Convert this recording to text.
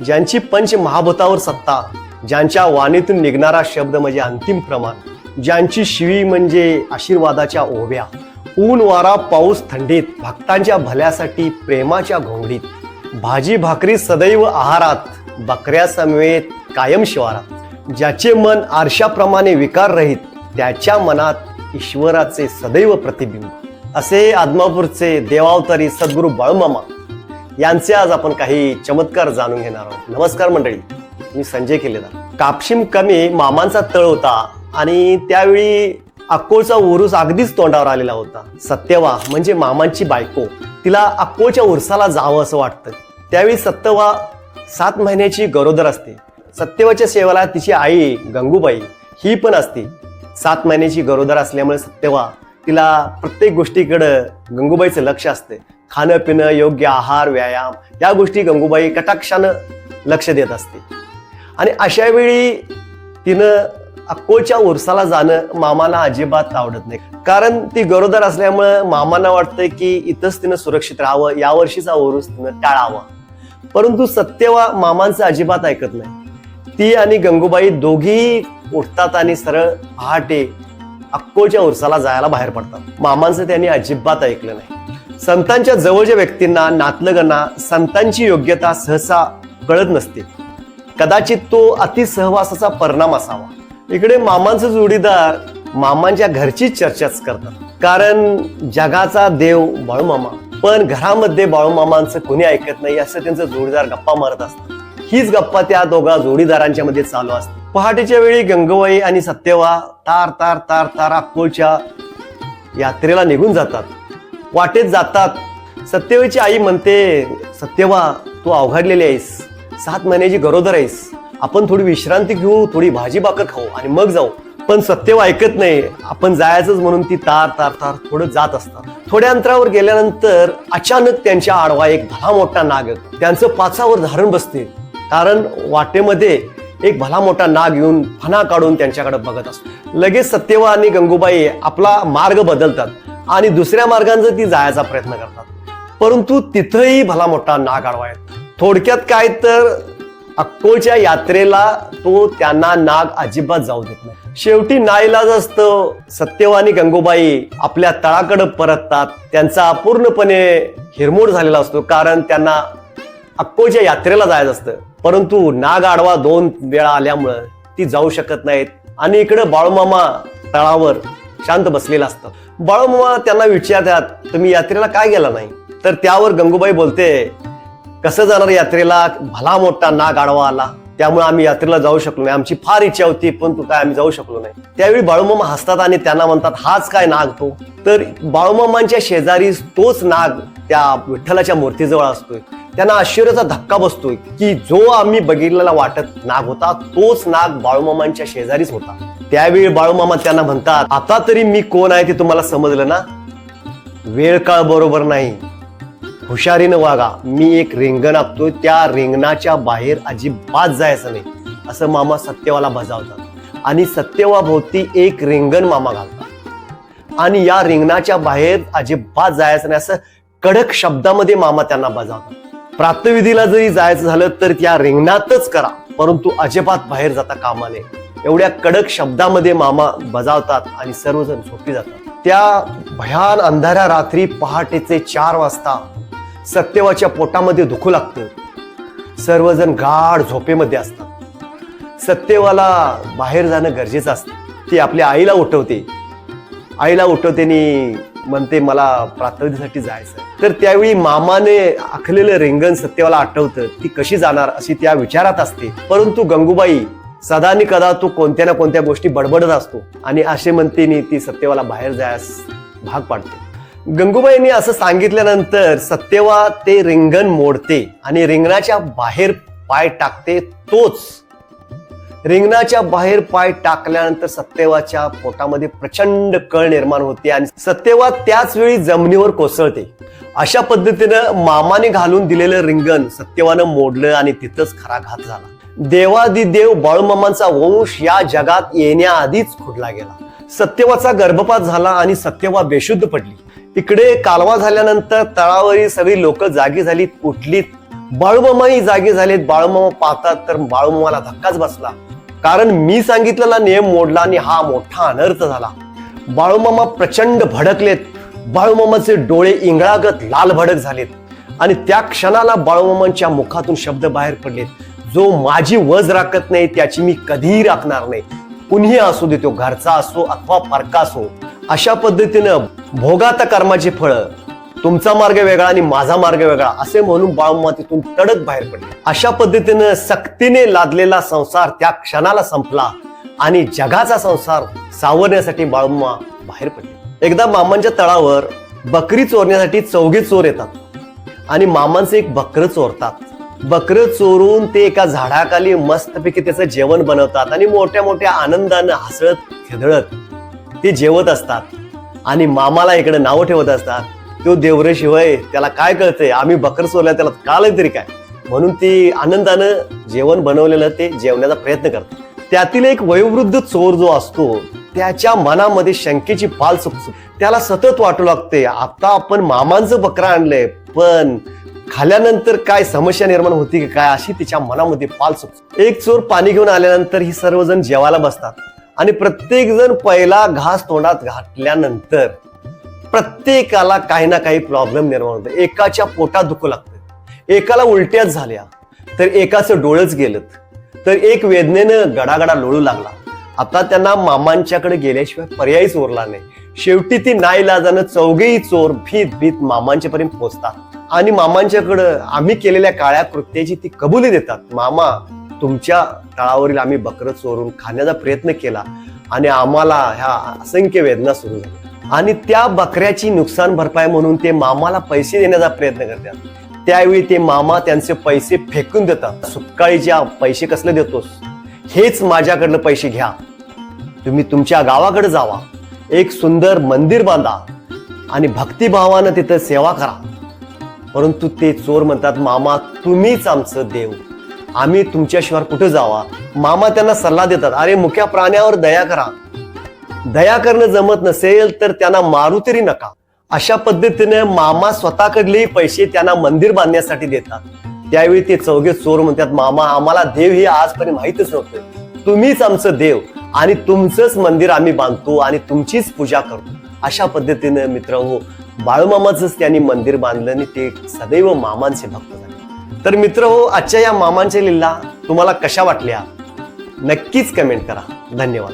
ज्यांची पंच महाभूतावर सत्ता, ज्यांच्या वाणीतून निघणारा शब्द म्हणजे अंतिम प्रमाण, ज्यांची शिवी म्हणजे आशीर्वादाच्या ओव्या, ऊन वारा पाऊस थंडीत, भक्तांच्या भल्यासाठी प्रेमाच्या घोंगडीत, भाजी भाकरी सदैव आहारात, बकऱ्या समवेत कायम शिवारात, ज्याचे मन आरशाप्रमाणे विकार रहित, त्याच्या मनात ईश्वराचे सदैव प्रतिबिंब. असे आदमापूरचे देवावतारी सद्गुरू बाळूमामा यांचे आज आपण काही चमत्कार जाणून घेणार आहोत. नमस्कार मंडळी, मी संजय केलेदार. कापशिम कमी मामांचा तळ होता आणि त्यावेळी अक्कोळचा उरूस अगदीच तोंडावर आलेला होता. सत्यवा म्हणजे मामांची बायको, तिला अक्कोळच्या उरसाला जावं असं वाटतं. त्यावेळी सत्यवा 7 महिन्याची गरोदर असते. सत्यवाच्या सेवेला तिची आई गंगूबाई ही पण असते. 7 महिन्याची गरोदर असल्यामुळे सत्यवा तिला प्रत्येक गोष्टीकडं गंगूबाईचं लक्ष असते. खाणं पिणं, योग्य आहार, व्यायाम या गोष्टी गंगूबाई कटाक्षानं लक्ष देत असते. आणि अशा वेळी तिनं अक्कोळच्या उरसाला जाणं मामाला अजिबात आवडत नाही, कारण ती गरोदर असल्यामुळं मामांना वाटतंय की इथंच तिनं सुरक्षित राहावं, या वर्षीचा उरूस तिनं टाळावा. परंतु सत्यवा मामांचं अजिबात ऐकत नाही. ती आणि गंगूबाई दोघी उठतात आणि सरळ पहाटे अक्कोळच्या उरसाला जायला बाहेर पडतात. मामांचं त्यांनी अजिबात ऐकलं नाही. संतांच्या जवळच्या व्यक्तींना, नातलगांना संतांची योग्यता सहसा कळत नसते. कदाचित तो अतिसहवासाचा परिणाम असावा. इकडे मामांचं जोडीदार मामांच्या घरचीच चर्चाच करतात, कारण जगाचा देव बाळूमामा, पण घरामध्ये बाळूमामांचं कोणी ऐकत नाही असं त्यांचं जोडीदार गप्पा मारत असतात. हीच गप्पा त्या दोघा जोडीदारांच्या मध्ये चालू असते. पहाटेच्या वेळी गंगूबाई आणि सत्यवा तार तार तार तार अक्कोळच्या यात्रेला निघून जातात. वाटेत जातात. सत्यवाची आई म्हणते, सत्यवा तू अवघडलेली आहेस, 7 महिन्याची गरोदर आहेस, आपण थोडी विश्रांती घेऊ, थोडी भाजी भाकर खाऊ आणि मग जाऊ. पण सत्यवा ऐकत नाही. आपण जायचंच म्हणून ती तार तार तार थोडं जात असतात. थोड्या अंतरावर गेल्यानंतर अचानक त्यांच्या आडवा एक भला मोठा नाग येतो. त्यांचं पाचावर धारण बसते, कारण वाटेमध्ये एक भला मोठा नाग येऊन फणा काढून त्यांच्याकडे बघत असतो. लगेच सत्यवा आणि गंगूबाई आपला मार्ग बदलतात आणि दुसऱ्या मार्गाने ती जायचा प्रयत्न करतात. परंतु तिथंही भला मोठा नाग आडवा येतो. थोडक्यात काय तर अक्कोळच्या यात्रेला तो त्यांना नाग अजिबात जाऊ देत नाही. शेवटी नाईलाज असतं. सत्यवा आणि गंगूबाई आपल्या तळाकडे परततात. त्यांचा पूर्णपणे हिरमोड झालेला असतो, कारण त्यांना अक्कोळच्या यात्रेला जायचं असतं. परंतु नाग आडवा 2 वेळा आल्यामुळं ती जाऊ शकत नाहीत. आणि इकडे बाळूमामा तळावर शांत बसलेला असतं. बाळूमामा त्यांना विचारतात, तुम्ही यात्रेला काय गेला नाही? तर त्यावर गंगूबाई बोलते, कसं जाणार यात्रेला, भला मोठा नाग आडवा आला, त्यामुळे आम्ही यात्रेला जाऊ शकलो नाही. आमची फार इच्छा होती, पण तू काय आम्ही जाऊ शकलो नाही. त्यावेळी बाळूमामा हसतात आणि त्यांना म्हणतात, हाच काय नाग तो? तर बाळूमामांच्या शेजारी तोच नाग त्या विठ्ठलाच्या मूर्तीजवळ असतोय. त्यांना आश्चर्याचा धक्का बसतोय की जो आम्ही बघितलेला वाटत नाग होता, तोच नाग बाळूमामांच्या शेजारीच होता. त्यावेळी बाळूमामा त्यांना म्हणतात, आता तरी मी कोण आहे ते तुम्हाला समजलं ना? वेळ काळ बरोबर नाही, हुशारीनं वागा. मी एक रिंगण आखतोय, त्या रिंगणाच्या बाहेर अजिबात जायचं नाही, असं मामा सत्यवाला बजावतात. आणि सत्यवा भोवती एक रिंगण मामा घालतात आणि या रिंगणाच्या बाहेर अजिबात जायचं नाही असं कडक शब्दामध्ये मामा त्यांना बजावतात. प्रातःविधीला जरी जायचं झालं तर त्या रिंगणातच करा, परंतु अजिबात बाहेर जाता कामा नये, एवढ्या कडक शब्दामध्ये मामा बजावतात आणि सर्वजण झोपी जातात. त्या भयान अंधाऱ्या रात्री पहाटेचे 4 वाजता सत्यवाच्या पोटामध्ये दुखू लागतं. सर्वजण गाढ झोपेमध्ये असतात. सत्यवाला बाहेर जाणं गरजेचं असतं. ती आपल्या आईला उठवते. आणि म्हणते, मला प्रातःविधीसाठी जायचं. तर त्यावेळी मामाने आखलेलं रिंगण सत्यवाला आठवतं. ती कशी जाणार अशी त्या विचारात असते. परंतु गंगूबाई सदा आणि कदा तो कोणत्या ना कोणत्या गोष्टी बडबडत असतो आणि असे म्हणते ती सत्यवाला बाहेर जायस भाग पाडते. गंगूबाईंनी असं सांगितल्यानंतर सत्यवा ते रिंगण मोडते आणि रिंगणाच्या बाहेर पाय टाकते. तोच रिंगणाच्या बाहेर पाय टाकल्यानंतर सत्यवाच्या पोटामध्ये प्रचंड कळ निर्माण होते आणि सत्यवा त्याच वेळी जमिनीवर कोसळते. अशा पद्धतीनं मामाने घालून दिलेलं रिंगण सत्यवानं मोडलं आणि तिथंच खरा घात झाला. देवादिदेव बाळूमामांचा वंश या जगात येण्याआधीच खुडला गेला. सत्यवाचा गर्भपात झाला आणि सत्यवा बेशुद्ध पडली. इकडे कालवा झाल्यानंतर तळावरील सगळी लोक जागी झालीत, उठलीत बाळूमामाही जागे झालेत. बाळूमामा पाहतात तर बाळूमामाला धक्काच बसला, कारण मी सांगितलेला नियम मोडला आणि हा मोठा अनर्थ झाला. बाळूमामा प्रचंड भडकलेत. बाळूमामाचे डोळे इंगळागत लाल भडक झालेत आणि त्या क्षणाला बाळूमामांच्या मुखातून शब्द बाहेर पडलेत, जो माझी वज राखत नाही त्याची मी कधीही राखणार नाही. कुणीही असू दे, तो घरचा असो अथवा परका असो. अशा पद्धतीनं भोगात कर्माची फळं, तुमचा मार्ग वेगळा आणि माझा मार्ग वेगळा असे म्हणून बाळूमामा तिथून तडक बाहेर पडले. अशा पद्धतीनं सक्तीने लादलेला संसार त्या क्षणाला संपला आणि जगाचा संसार सावरण्यासाठी बाळूमामा बाहेर पडले. एकदा मामांच्या तळावर बकरी चोरण्यासाठी 4 चोर येतात आणि मामांचं एक बकरं चोरतात. बकरं चोरून ते एका झाडाखाली मस्तपैकी त्याचं जेवण बनवतात आणि मोठ्या मोठ्या आनंदानं हसळत खेदळत ते जेवत असतात. आणि मामाला इकडे नावं ठेवत असतात, तो देवरेशिवाय त्याला काय कळतंय, आम्ही बकर चोरल्या त्याला काळच तरी काय, म्हणून ती आनंदानं जेवण बनवलेलं ते जेवण्याचा प्रयत्न करतात. त्यातील एक वयोवृद्ध चोर जो असतो त्याच्या मनामध्ये शंकेची पाल चुकचुक. त्याला सतत वाटू लागते, आता आपण मामांचं बकरा आणलंय पण खाल्यानंतर काय समस्या निर्माण होती की काय, अशी तिच्या मनामध्ये पाल चुकचुक. एक चोर पाणी घेऊन आल्यानंतर ही सर्वजण जेवायला बसतात आणि प्रत्येक जण पहिला घास तोंडात घातल्यानंतर प्रत्येकाला काही ना काही प्रॉब्लेम निर्माण होतो. एकाच्या पोटात दुखू लागतं, एकाला उलट्याच झाल्या, तर एकाचं डोळंच गेलं, तर एक वेदनेनं गडागडा लोळू लागला. आता त्यांना मामांच्याकडे गेल्याशिवाय पर्यायच उरला नाही. शेवटी ती नाईलाजानं 4ही चोर भीत भीत मामांच्या पर्यंत पोहोचतात आणि मामांच्याकडं आम्ही केलेल्या काळ्या कृत्याची ती कबुली देतात. मामा, तुमच्या तळावरील आम्ही बकरं चोरून खाण्याचा प्रयत्न केला आणि आम्हाला ह्या असंख्य वेदना सुरू झाल्या. आणि त्या बकऱ्याची नुकसान भरपाई म्हणून ते मामाला पैसे देण्याचा प्रयत्न करतात. त्यावेळी ते मामा त्यांचे पैसे फेकून देतात. सुकाळीच्या पैसे कसले देतोस, हेच माझ्याकडनं पैसे घ्या, तुम्ही तुमच्या गावाकडे जावा, एक सुंदर मंदिर बांधा आणि भक्तिभावानं तिथं सेवा करा. परंतु ते चोर म्हणतात, मामा तुम्हीच आमचं देव, आम्ही तुमच्याशिवाय कुठे जावा. मामा त्यांना सल्ला देतात, अरे मुक्या प्राण्यावर दया करा, दया करणं जमत नसेल तर त्यांना मारू तरी नका. अशा पद्धतीने मामा स्वतःकडलेही पैसे त्यांना मंदिर बांधण्यासाठी देतात. त्यावेळी ते 4 चोर म्हणतात, मामा आम्हाला देव हे आजपर्यंत माहितच नव्हतं, तुम्हीच आमचं देव आणि तुमचंच मंदिर आम्ही बांधतो आणि तुमचीच पूजा करतो. अशा पद्धतीने मित्रहो बाळूमामाचंच त्यांनी मंदिर बांधलं आणि ते सदैव मामांचे भक्त झाले. तर मित्रहो, आजच्या या मामांच्या लीला तुम्हाला कशा वाटल्या नक्कीच कमेंट करा. धन्यवाद.